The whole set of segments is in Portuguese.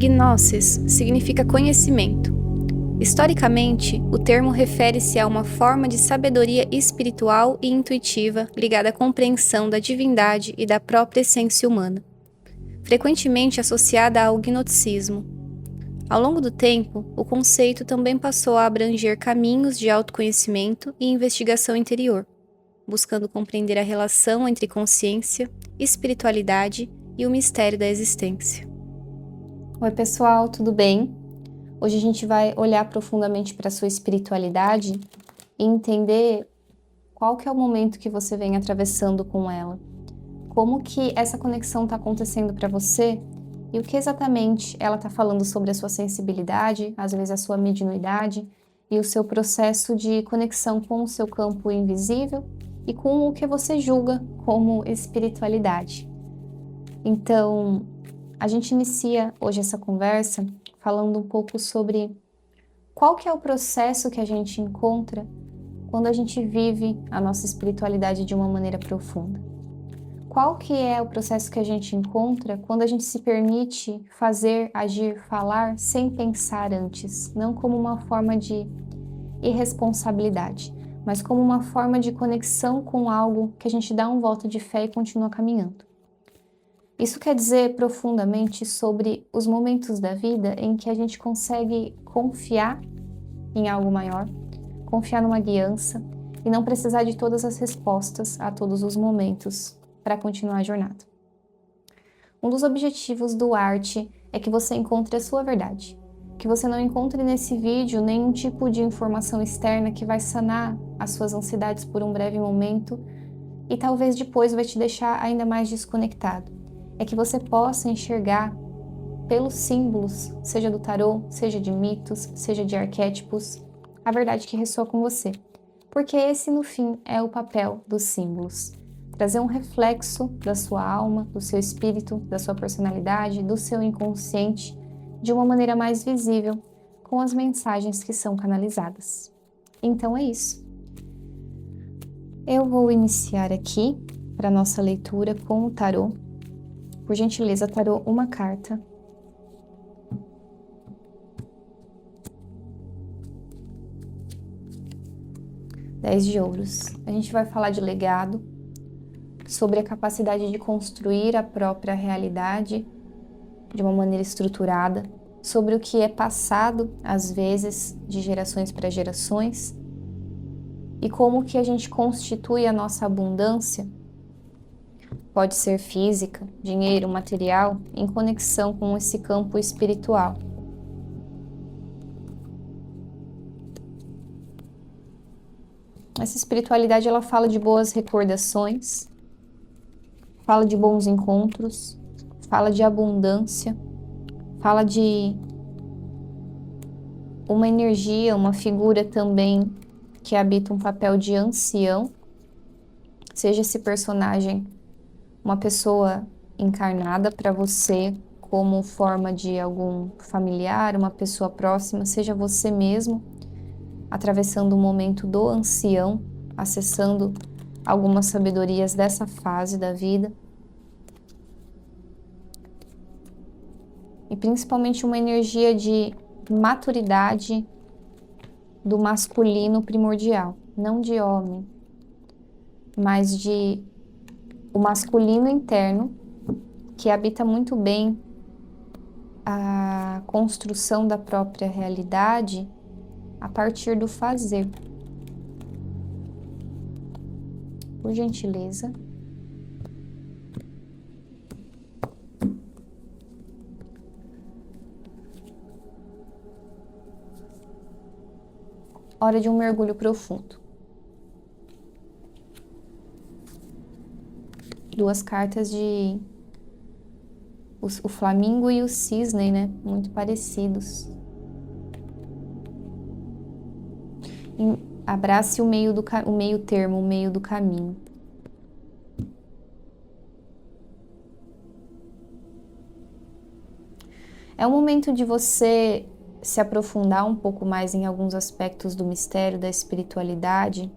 Gnosis significa conhecimento. Historicamente, o termo refere-se a uma forma de sabedoria espiritual e intuitiva ligada à compreensão da divindade e da própria essência humana, frequentemente associada ao gnosticismo. Ao longo do tempo, o conceito também passou a abranger caminhos de autoconhecimento e investigação interior, buscando compreender a relação entre consciência, espiritualidade e o mistério da existência. Oi pessoal, tudo bem? Hoje a gente vai olhar profundamente para a sua espiritualidade e entender qual que é o momento que você vem atravessando com ela. Como que essa conexão está acontecendo para você e o que exatamente ela está falando sobre a sua sensibilidade, às vezes a sua mediunidade e o seu processo de conexão com o seu campo invisível e com o que você julga como espiritualidade. Então, a gente inicia hoje essa conversa falando um pouco sobre qual que é o processo que a gente encontra quando a gente vive a nossa espiritualidade de uma maneira profunda. Qual que é o processo que a gente encontra quando a gente se permite fazer, agir, falar sem pensar antes, não como uma forma de irresponsabilidade, mas como uma forma de conexão com algo que a gente dá um voto de fé e continua caminhando. Isso quer dizer profundamente sobre os momentos da vida em que a gente consegue confiar em algo maior, confiar numa guiança e não precisar de todas as respostas a todos os momentos para continuar a jornada. Um dos objetivos do Arte é que você encontre a sua verdade, que você não encontre nesse vídeo nenhum tipo de informação externa que vai sanar as suas ansiedades por um breve momento e talvez depois vai te deixar ainda mais desconectado. É que você possa enxergar pelos símbolos, seja do tarô, seja de mitos, seja de arquétipos, a verdade que ressoa com você. Porque esse, no fim, é o papel dos símbolos. Trazer um reflexo da sua alma, do seu espírito, da sua personalidade, do seu inconsciente, de uma maneira mais visível, com as mensagens que são canalizadas. Então é isso. Eu vou iniciar aqui, para a nossa leitura, com o tarô. Por gentileza, tarô, uma carta. Dez de ouros. A gente vai falar de legado, sobre a capacidade de construir a própria realidade de uma maneira estruturada, sobre o que é passado, às vezes, de gerações para gerações, e como que a gente constitui a nossa abundância. Pode ser física, dinheiro, material, em conexão com esse campo espiritual. Essa espiritualidade, ela fala de boas recordações, fala de bons encontros, fala de abundância, fala de uma energia, uma figura também que habita um papel de ancião, seja esse personagem uma pessoa encarnada para você como forma de algum familiar, uma pessoa próxima, seja você mesmo, atravessando o momento do ancião, acessando algumas sabedorias dessa fase da vida. E principalmente uma energia de maturidade do masculino primordial, não de homem, mas de o masculino interno, que habita muito bem a construção da própria realidade a partir do fazer. Por gentileza. Hora de um mergulho profundo. Duas cartas de o flamingo e o cisne, né? Muito parecidos. Abrace o meio termo, o meio do caminho. É um momento de você se aprofundar um pouco mais em alguns aspectos do mistério, da espiritualidade,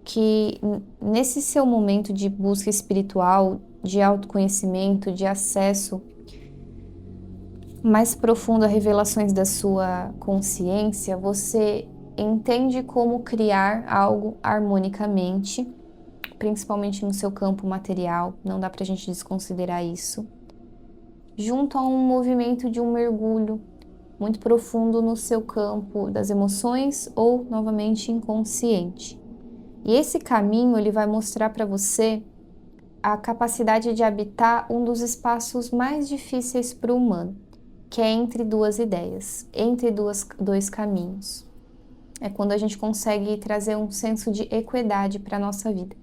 que nesse seu momento de busca espiritual, de autoconhecimento, de acesso mais profundo a revelações da sua consciência, você entende como criar algo harmonicamente, principalmente no seu campo material, não dá pra gente desconsiderar isso, junto a um movimento de um mergulho muito profundo no seu campo das emoções ou, novamente, inconsciente. E esse caminho, ele vai mostrar para você a capacidade de habitar um dos espaços mais difíceis para o humano, que é entre duas ideias, entre dois caminhos. É quando a gente consegue trazer um senso de equidade para a nossa vida.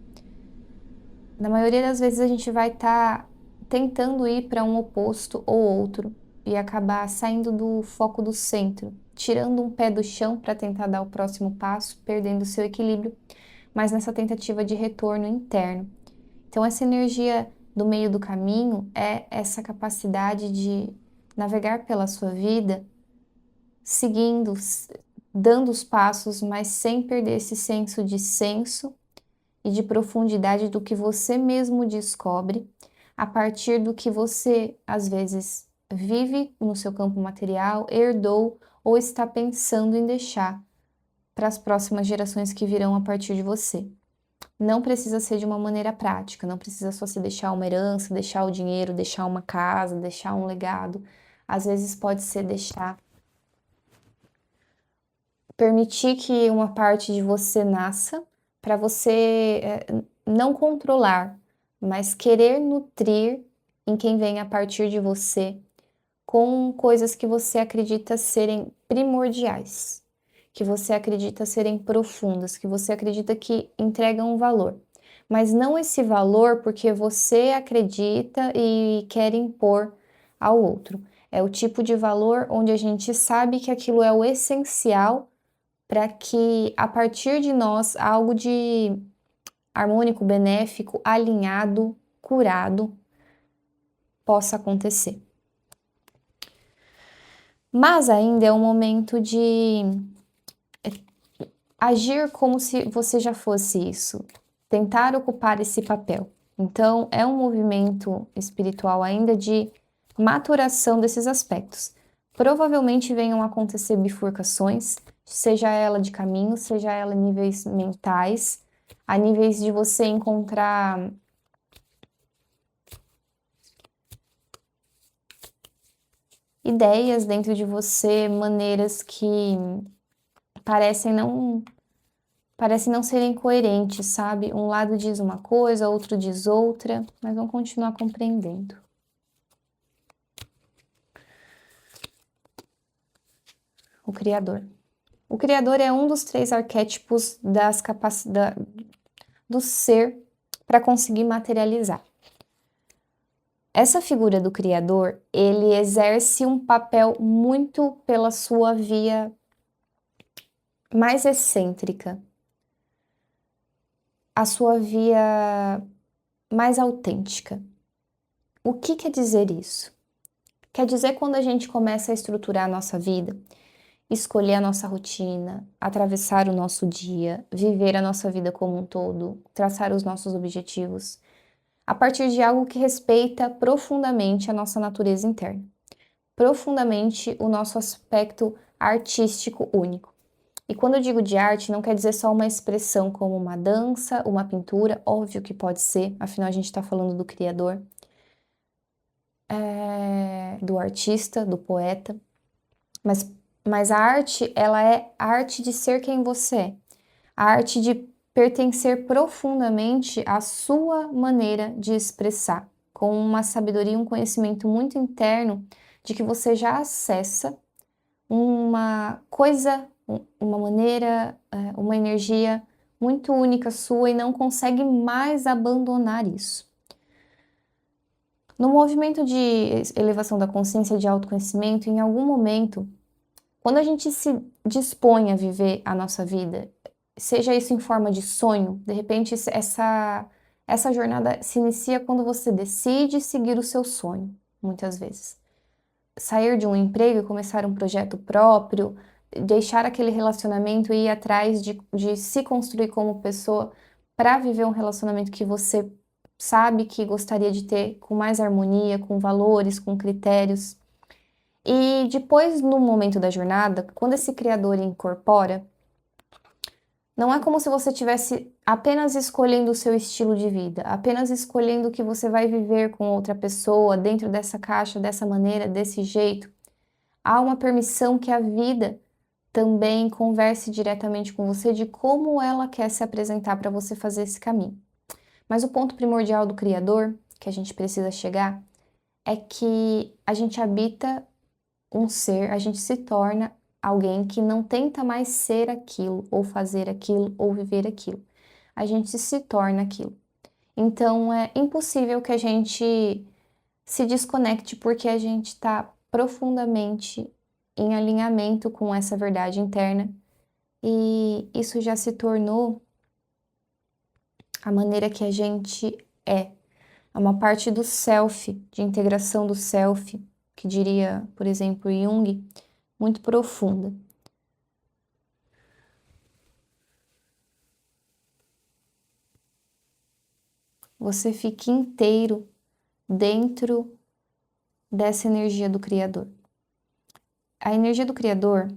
Na maioria das vezes a gente vai estar tentando ir para um oposto ou outro e acabar saindo do foco do centro, tirando um pé do chão para tentar dar o próximo passo, perdendo o seu equilíbrio, mas nessa tentativa de retorno interno. Então, essa energia do meio do caminho é essa capacidade de navegar pela sua vida, seguindo, dando os passos, mas sem perder esse senso e de profundidade do que você mesmo descobre a partir do que você, às vezes, vive no seu campo material, herdou ou está pensando em deixar para as próximas gerações que virão a partir de você. Não precisa ser de uma maneira prática, não precisa só se deixar uma herança, deixar o dinheiro, deixar uma casa, deixar um legado. Às vezes pode ser deixar, permitir que uma parte de você nasça para você não controlar, mas querer nutrir em quem vem a partir de você com coisas que você acredita serem primordiais, que você acredita serem profundas, que você acredita que entregam um valor. Mas não esse valor porque você acredita e quer impor ao outro. É o tipo de valor onde a gente sabe que aquilo é o essencial para que, a partir de nós, algo de harmônico, benéfico, alinhado, curado possa acontecer. Mas ainda é um momento de agir como se você já fosse isso, tentar ocupar esse papel. Então, é um movimento espiritual ainda de maturação desses aspectos. Provavelmente venham a acontecer bifurcações, seja ela de caminho, seja ela em níveis mentais, a níveis de você encontrar ideias dentro de você, maneiras que parecem não serem coerentes, sabe? Um lado diz uma coisa, outro diz outra, mas vão continuar compreendendo. O Criador. O Criador é um dos 3 arquétipos do ser para conseguir materializar. Essa figura do Criador, ele exerce um papel muito pela sua via mais excêntrica, a sua via mais autêntica. O que quer dizer isso? Quer dizer quando a gente começa a estruturar a nossa vida, escolher a nossa rotina, atravessar o nosso dia, viver a nossa vida como um todo, traçar os nossos objetivos, a partir de algo que respeita profundamente a nossa natureza interna, profundamente o nosso aspecto artístico único. E quando eu digo de arte, não quer dizer só uma expressão como uma dança, uma pintura, óbvio que pode ser, afinal a gente está falando do criador, do artista, do poeta, mas a arte, ela é a arte de ser quem você é, a arte de pertencer profundamente à sua maneira de expressar, com uma sabedoria, um conhecimento muito interno de que você já acessa uma coisa, uma maneira, uma energia muito única sua e não consegue mais abandonar isso. No movimento de elevação da consciência, de autoconhecimento, em algum momento, quando a gente se dispõe a viver a nossa vida, seja isso em forma de sonho, de repente essa jornada se inicia quando você decide seguir o seu sonho, muitas vezes. Sair de um emprego e começar um projeto próprio, deixar aquele relacionamento e ir atrás de se construir como pessoa para viver um relacionamento que você sabe que gostaria de ter com mais harmonia, com valores, com critérios. E depois, no momento da jornada, quando esse criador incorpora, não é como se você estivesse apenas escolhendo o seu estilo de vida, apenas escolhendo o que você vai viver com outra pessoa, dentro dessa caixa, dessa maneira, desse jeito. Há uma permissão que a vida também converse diretamente com você de como ela quer se apresentar para você fazer esse caminho. Mas o ponto primordial do Criador, que a gente precisa chegar, é que a gente habita um ser, a gente se torna alguém que não tenta mais ser aquilo, ou fazer aquilo, ou viver aquilo. A gente se torna aquilo. Então é impossível que a gente se desconecte porque a gente está profundamente em alinhamento com essa verdade interna e isso já se tornou a maneira que a gente é. É uma parte do self, de integração do self, que diria, por exemplo, Jung, muito profunda. Você fica inteiro dentro dessa energia do Criador. A energia do Criador,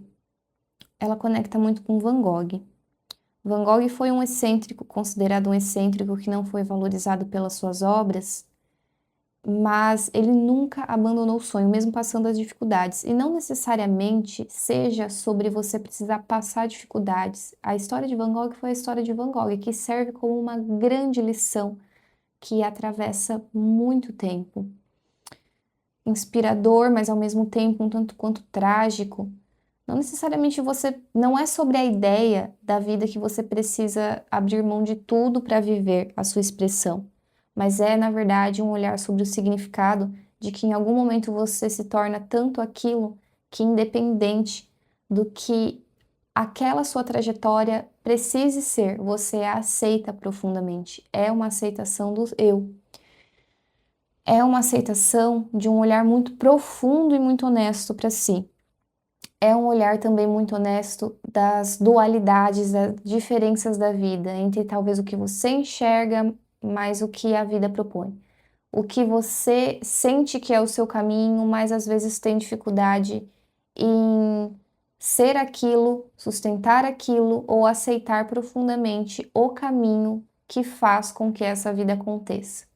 ela conecta muito com Van Gogh. Van Gogh foi um excêntrico, considerado um excêntrico que não foi valorizado pelas suas obras, mas ele nunca abandonou o sonho, mesmo passando as dificuldades. E não necessariamente seja sobre você precisar passar dificuldades. A história de Van Gogh foi a história de Van Gogh, que serve como uma grande lição que atravessa muito tempo. Inspirador, mas ao mesmo tempo um tanto quanto trágico. Não necessariamente não é sobre a ideia da vida que você precisa abrir mão de tudo para viver a sua expressão, mas é, na verdade, um olhar sobre o significado de que em algum momento você se torna tanto aquilo que, independente do que aquela sua trajetória precise ser, você a aceita profundamente. É uma aceitação do eu. É uma aceitação de um olhar muito profundo e muito honesto para si. É um olhar também muito honesto das dualidades, das diferenças da vida, entre talvez o que você enxerga, mais o que a vida propõe. O que você sente que é o seu caminho, mas às vezes tem dificuldade em ser aquilo, sustentar aquilo ou aceitar profundamente o caminho que faz com que essa vida aconteça.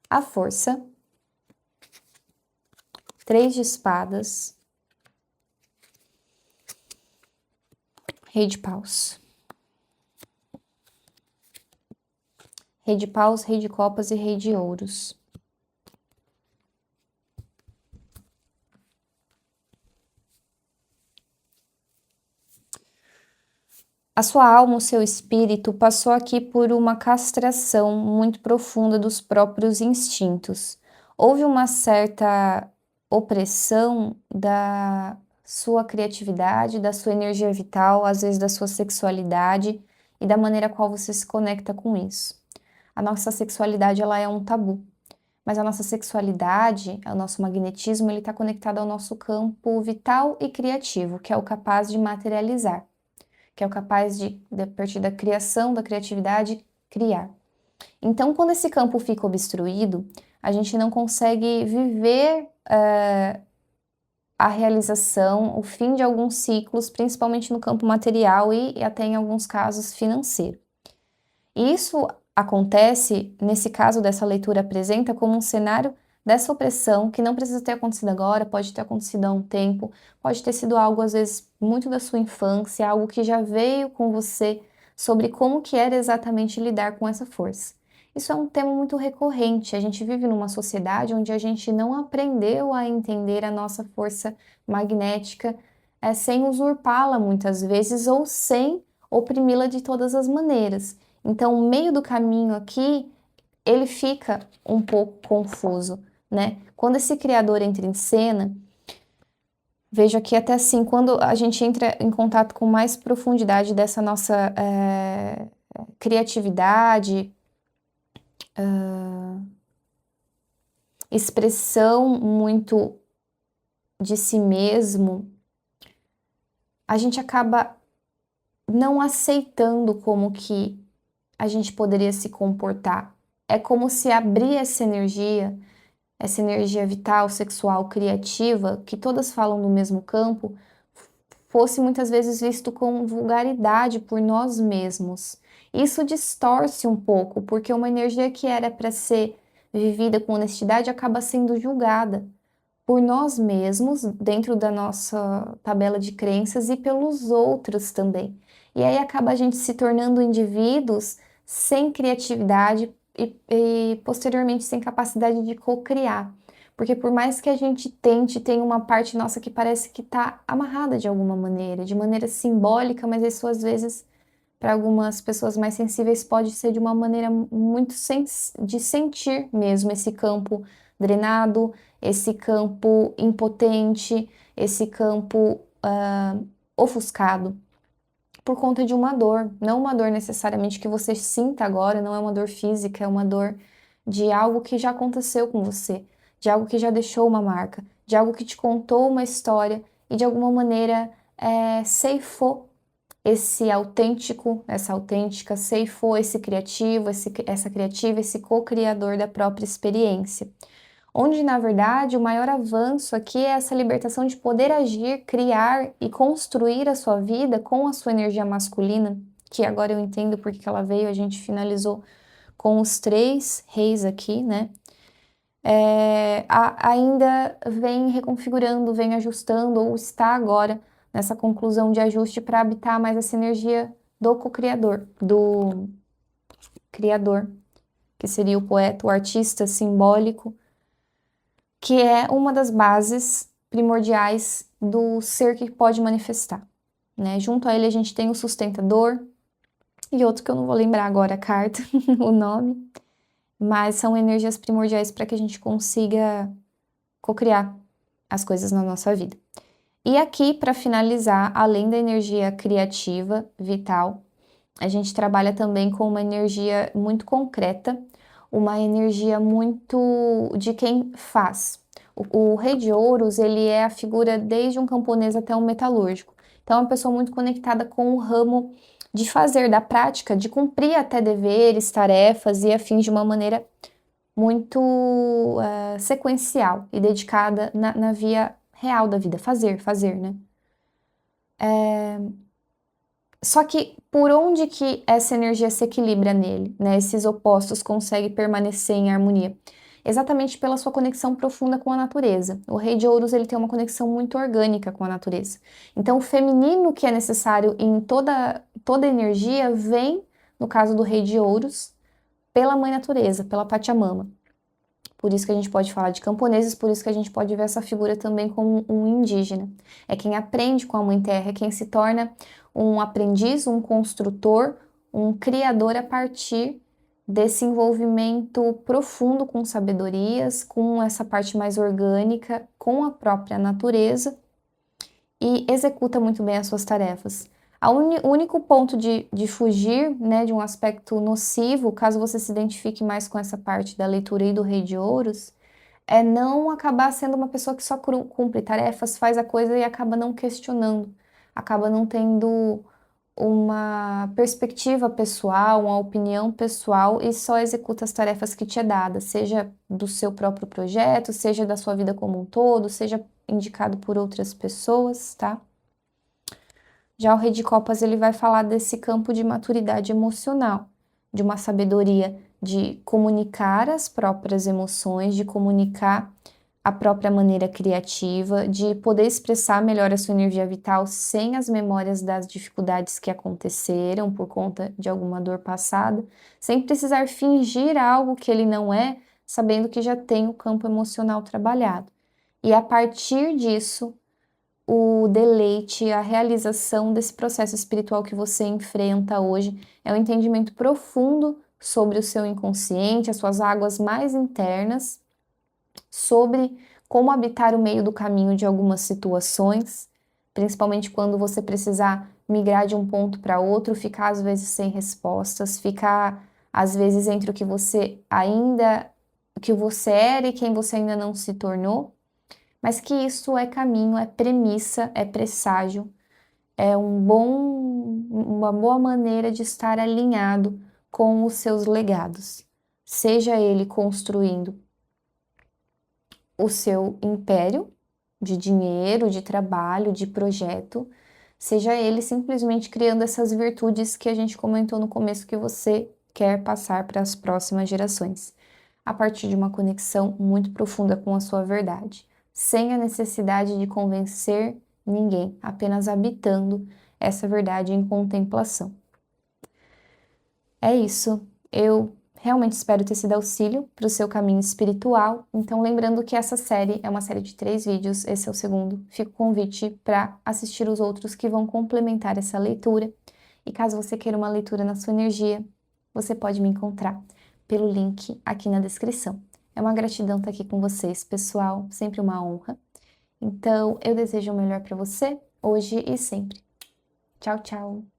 A força, 3 de espadas, rei de paus. Rei de paus, rei de copas e rei de ouros. A sua alma, o seu espírito, passou aqui por uma castração muito profunda dos próprios instintos. Houve uma certa opressão da sua criatividade, da sua energia vital, às vezes da sua sexualidade e da maneira qual você se conecta com isso. A nossa sexualidade, ela é um tabu, mas a nossa sexualidade, o nosso magnetismo, ele está conectado ao nosso campo vital e criativo, que é o capaz de materializar, que é o capaz de, a partir da criação, da criatividade, criar. Então, quando esse campo fica obstruído, a gente não consegue viver a realização, o fim de alguns ciclos, principalmente no campo material e até em alguns casos financeiro. E isso acontece, nesse caso dessa leitura apresenta como um cenário dessa opressão que não precisa ter acontecido agora, pode ter acontecido há um tempo, pode ter sido algo às vezes muito da sua infância, algo que já veio com você sobre como que era exatamente lidar com essa força. Isso é um tema muito recorrente, a gente vive numa sociedade onde a gente não aprendeu a entender a nossa força magnética sem usurpá-la muitas vezes ou sem oprimi-la de todas as maneiras. Então, o meio do caminho aqui, ele fica um pouco confuso, né? Quando esse criador entra em cena, vejo aqui até assim, quando a gente entra em contato com mais profundidade dessa nossa criatividade expressão muito de si mesmo, a gente acaba não aceitando como que a gente poderia se comportar. É como se abrir essa energia vital, sexual, criativa, que todas falam do mesmo campo, fosse muitas vezes visto com vulgaridade por nós mesmos. Isso distorce um pouco, porque uma energia que era para ser vivida com honestidade acaba sendo julgada por nós mesmos, dentro da nossa tabela de crenças e pelos outros também. E aí acaba a gente se tornando indivíduos sem criatividade e posteriormente sem capacidade de co-criar. Porque por mais que a gente tente, tem uma parte nossa que parece que está amarrada de alguma maneira, de maneira simbólica, mas isso às vezes, para algumas pessoas mais sensíveis, pode ser de uma maneira muito de sentir mesmo esse campo drenado, esse campo impotente, esse campo ofuscado, por conta de uma dor. Não uma dor necessariamente que você sinta agora, não é uma dor física, é uma dor de algo que já aconteceu com você, de algo que já deixou uma marca, de algo que te contou uma história e de alguma maneira ceifou esse autêntico, essa autêntica, ceifou esse criativo, essa criativa, esse co-criador da própria experiência. Onde, na verdade, o maior avanço aqui é essa libertação de poder agir, criar e construir a sua vida com a sua energia masculina, que agora eu entendo porque que ela veio, a gente finalizou com os 3 reis aqui, né? Ainda vem reconfigurando, vem ajustando, ou está agora nessa conclusão de ajuste para habitar mais essa energia do co-criador, do criador, que seria o poeta, o artista simbólico, que é uma das bases primordiais do ser que pode manifestar, né? Junto a ele a gente tem o sustentador e outro que eu não vou lembrar agora a carta, o nome, mas são energias primordiais para que a gente consiga cocriar as coisas na nossa vida. E aqui, para finalizar, além da energia criativa, vital, a gente trabalha também com uma energia muito concreta, uma energia muito de quem faz. O rei de ouros, ele é a figura desde um camponês até um metalúrgico. Então, é uma pessoa muito conectada com o ramo de fazer, da prática, de cumprir até deveres, tarefas e afins de uma maneira muito sequencial e dedicada na via real da vida, fazer, né? Só que por onde que essa energia se equilibra nele, né? Esses opostos conseguem permanecer em harmonia? Exatamente pela sua conexão profunda com a natureza. O rei de ouros, ele tem uma conexão muito orgânica com a natureza. Então, o feminino que é necessário em toda energia vem, no caso do rei de ouros, pela mãe natureza, pela Pachamama. Por isso que a gente pode falar de camponeses, por isso que a gente pode ver essa figura também como um indígena. É quem aprende com a Mãe Terra, é quem se torna um aprendiz, um construtor, um criador a partir desse envolvimento profundo com sabedorias, com essa parte mais orgânica, com a própria natureza e executa muito bem as suas tarefas. O único ponto de fugir, né, de um aspecto nocivo, caso você se identifique mais com essa parte da leitura e do Rei de Ouros, é não acabar sendo uma pessoa que só cumpre tarefas, faz a coisa e acaba não questionando, acaba não tendo uma perspectiva pessoal, uma opinião pessoal e só executa as tarefas que te é dada, seja do seu próprio projeto, seja da sua vida como um todo, seja indicado por outras pessoas, tá? Já o Rei de Copas, ele vai falar desse campo de maturidade emocional, de uma sabedoria de comunicar as próprias emoções, de comunicar a própria maneira criativa, de poder expressar melhor a sua energia vital sem as memórias das dificuldades que aconteceram por conta de alguma dor passada, sem precisar fingir algo que ele não é, sabendo que já tem o campo emocional trabalhado. E a partir disso, o deleite, a realização desse processo espiritual que você enfrenta hoje é um entendimento profundo sobre o seu inconsciente, as suas águas mais internas, sobre como habitar o meio do caminho de algumas situações, principalmente quando você precisar migrar de um ponto para outro, ficar às vezes sem respostas, ficar às vezes entre o que você ainda que você era e quem você ainda não se tornou, mas que isso é caminho, é premissa, é presságio, é uma boa maneira de estar alinhado com os seus legados, seja ele construindo o seu império de dinheiro, de trabalho, de projeto, seja ele simplesmente criando essas virtudes que a gente comentou no começo que você quer passar para as próximas gerações, a partir de uma conexão muito profunda com a sua verdade, sem a necessidade de convencer ninguém, apenas habitando essa verdade em contemplação. É isso. Eu realmente espero ter sido auxílio para o seu caminho espiritual. Então, lembrando que essa série é uma série de 3 vídeos, esse é o segundo. Fica o convite para assistir os outros que vão complementar essa leitura. E caso você queira uma leitura na sua energia, você pode me encontrar pelo link aqui na descrição. É uma gratidão estar aqui com vocês, pessoal, sempre uma honra. Então, eu desejo o melhor para você, hoje e sempre. Tchau, tchau!